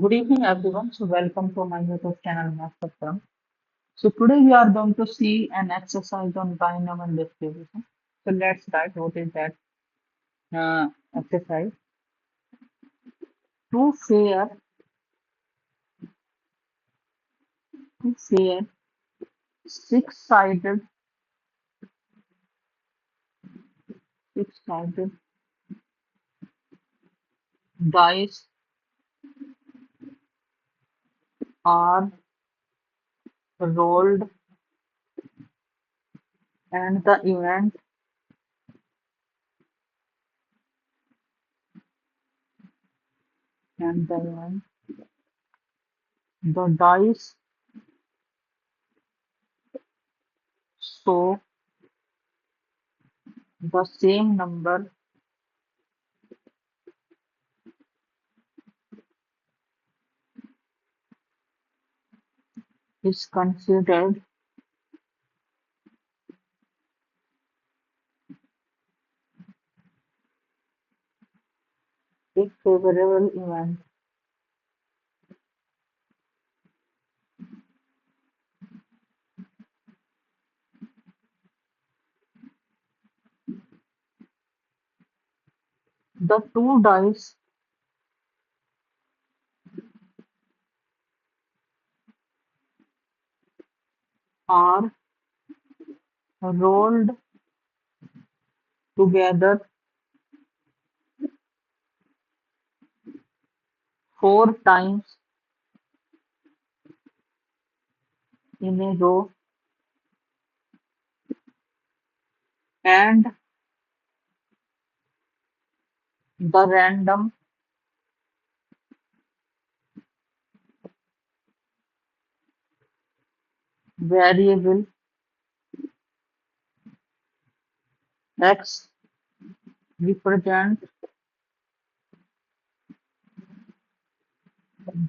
Good evening, everyone. So, welcome to my YouTube channel, Master From. So, today we are going to see an exercise on binomial distribution. So, let's start. What is that exercise? Two fair, two fair, six-sided, six-sided dice are rolled, and the event, the dice show the same number is considered a favorable event. The two dice are rolled together four times in a row, and the random variable x represents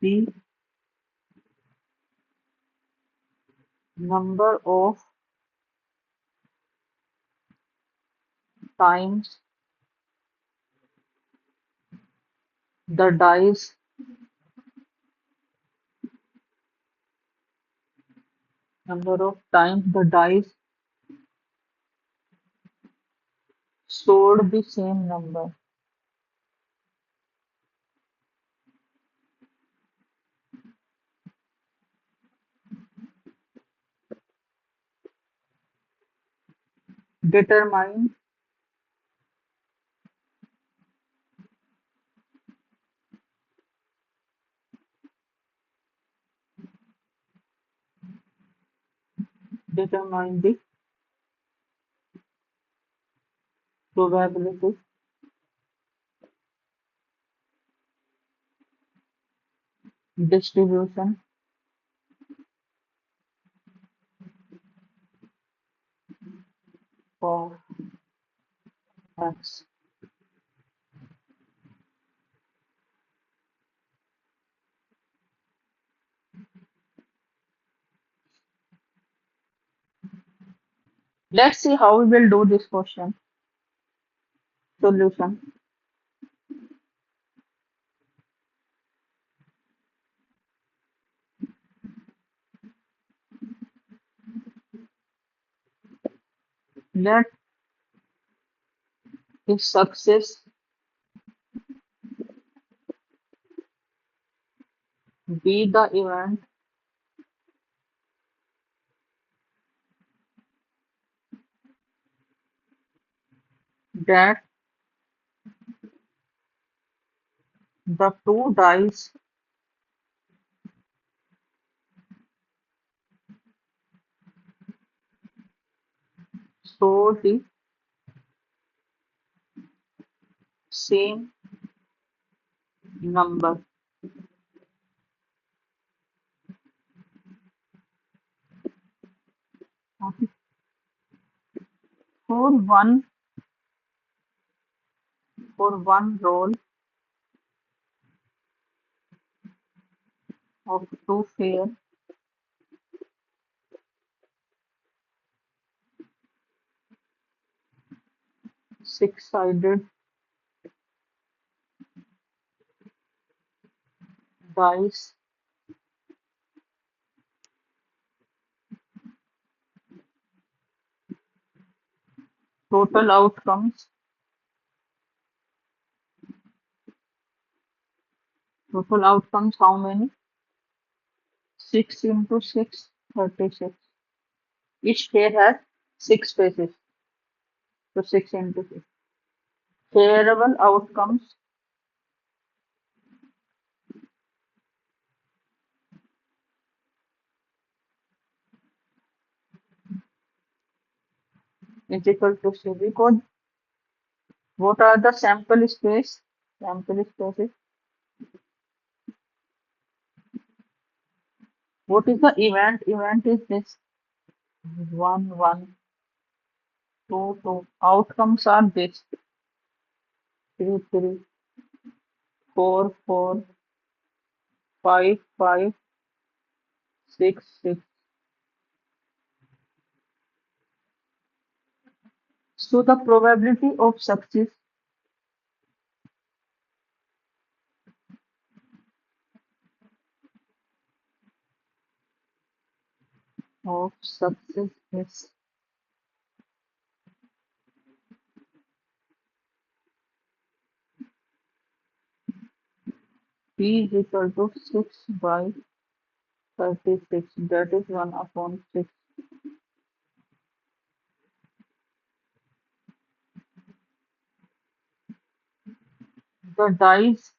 the number of times the dice showed the same number. Determine determine the probability distribution for x. Let's see how we will do this question. Solution. Let if success be the event that the two dice show the same number. Okay. For one roll of two fair six-sided dice, total outcomes, how many? 6 into 6, 36. Each pair has 6 faces, so 6 into 6. Favorable outcomes is equal to C because what are the sample space? Sample spaces. What is the event? Event is this 1, 1, 2, 2. Outcomes are this 3, 3, 4, 4, 5, 5, 6, 6. So the probability of success is P is equal to 6 by 36. That is 1 upon 6. The dice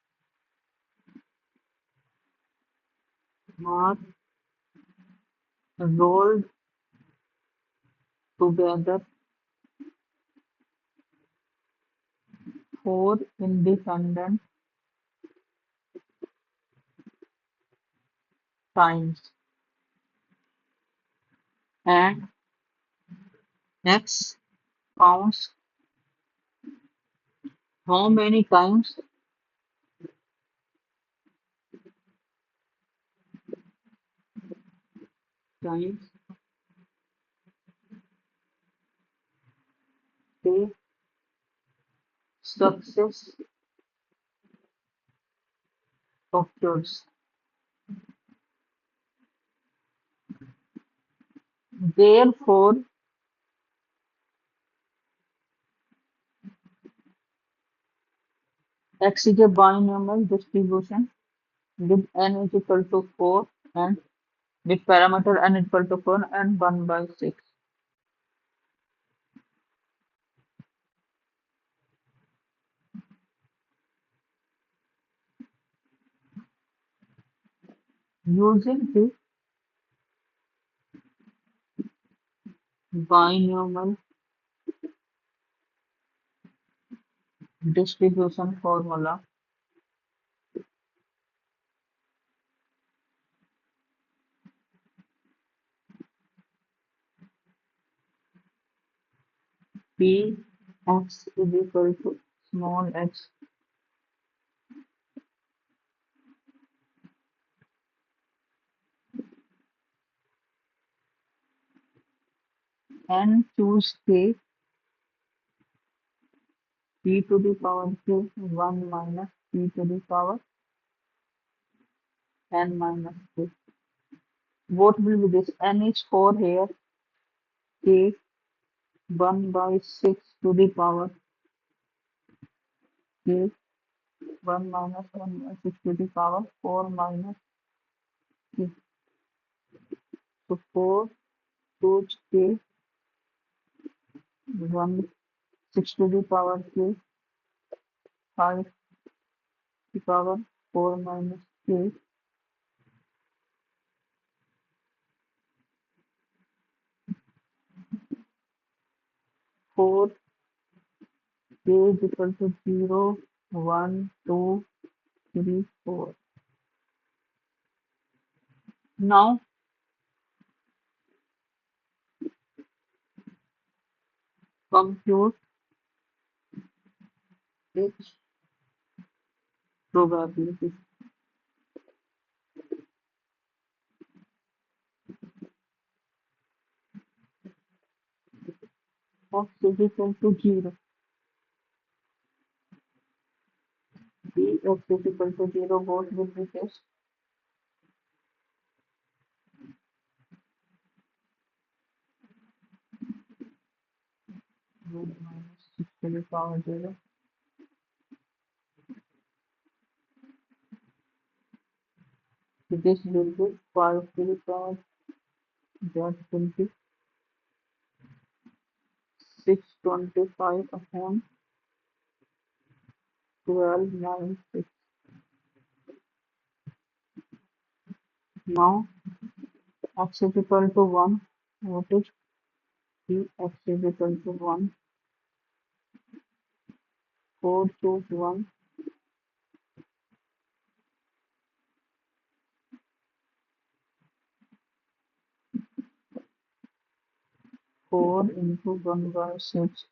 are rolled together 4 independent times and X counts how many times the success occurs. Therefore, X is a binomial distribution with n is equal to 4 and with parameter n is equal to 4 and 1 by 6. Using the binomial distribution formula, P x is equal to small x and choose k p to the power k 1 minus p to the power n minus k. What will be this? N is 4 here, k 1 by 6 to the power k 1 minus 1 by 6 to the power 4 minus k. So 4 choose k 1 6 to the power k 5 to the power 4 minus k 4 k is equal to 0 1 2 3 4. Now compute its probability of x is equal to 0. P x is equal to 0 both will be test. 1 minus 6 to the power 0. So this will be 5 to the power that will be 625 upon 12 minus 6. Now x is equal to 1. What is p? X is equal to 1. 4 choose 1. 4 into 1 by 6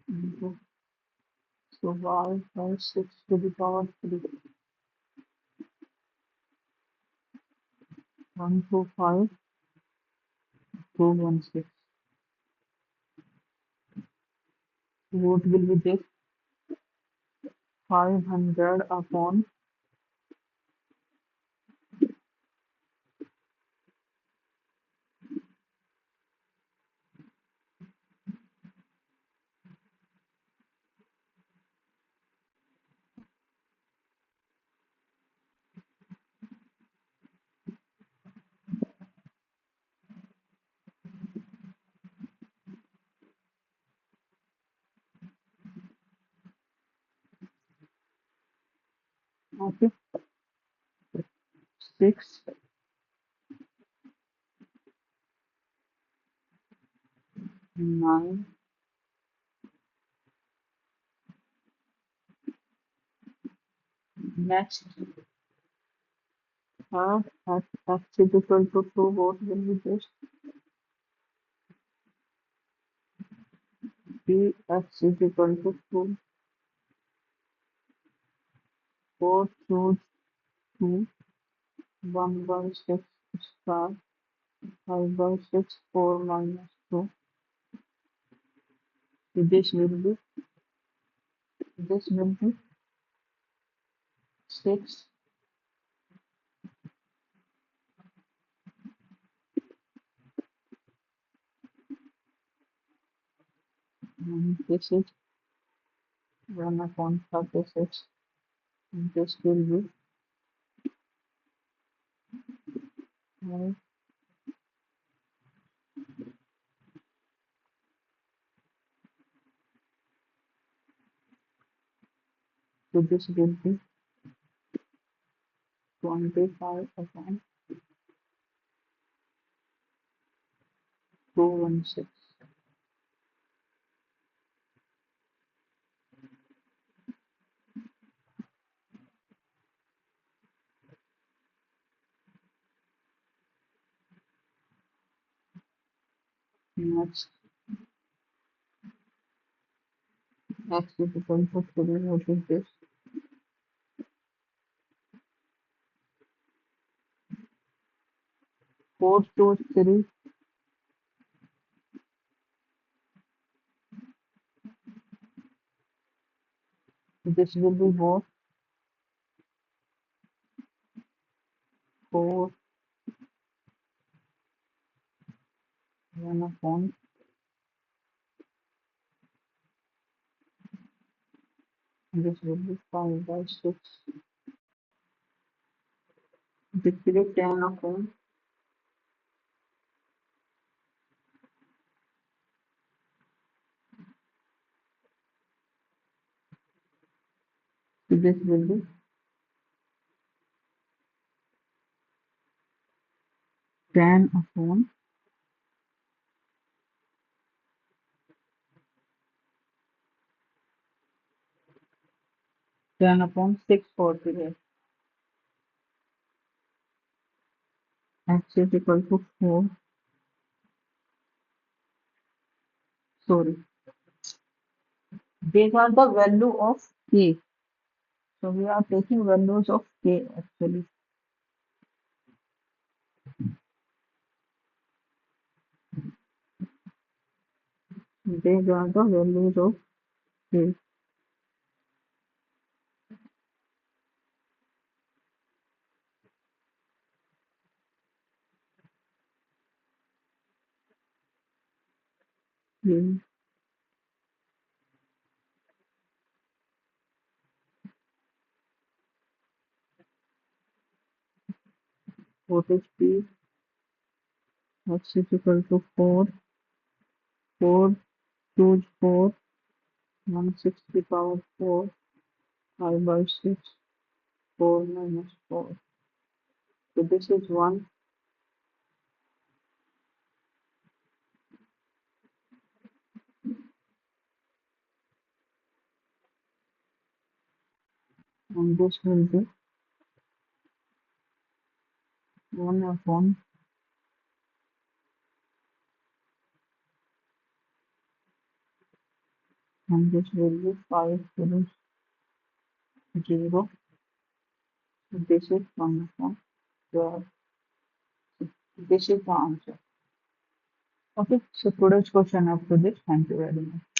into so y by 6 to the power 3. 1 to 5 2 1 6. What will be this? 500 upon. Okay, 6 9. Next, at x is equal to 2. What will be this? P x is equal to 2. 4 choose 2. 1 by 6 star. 5 by 6 4 minus 2. So this will be 6 and this is 1 upon 36. And this will be 5. So this will be 25 upon 216. Next, x is equal to 3. What is this? 4 choose 3. This will be what? 4 1 upon. This will be 5 by 6. This will be 10 upon. This will be 10 upon 10 upon 648. X is equal to 4. Sorry. These are the value of k. So we are taking values of k actually. These are the values of k. Hmm. what is p? X is equal to 4, 4, 2 is 4, 1 6 to the power 4, 5 by 6, 4 minus 4. So this is 1, and this will be 1 upon, and this will be 5 times 0. So this is 1 upon 12. This is the answer. Okay, so today's question up to this. Thank you very much.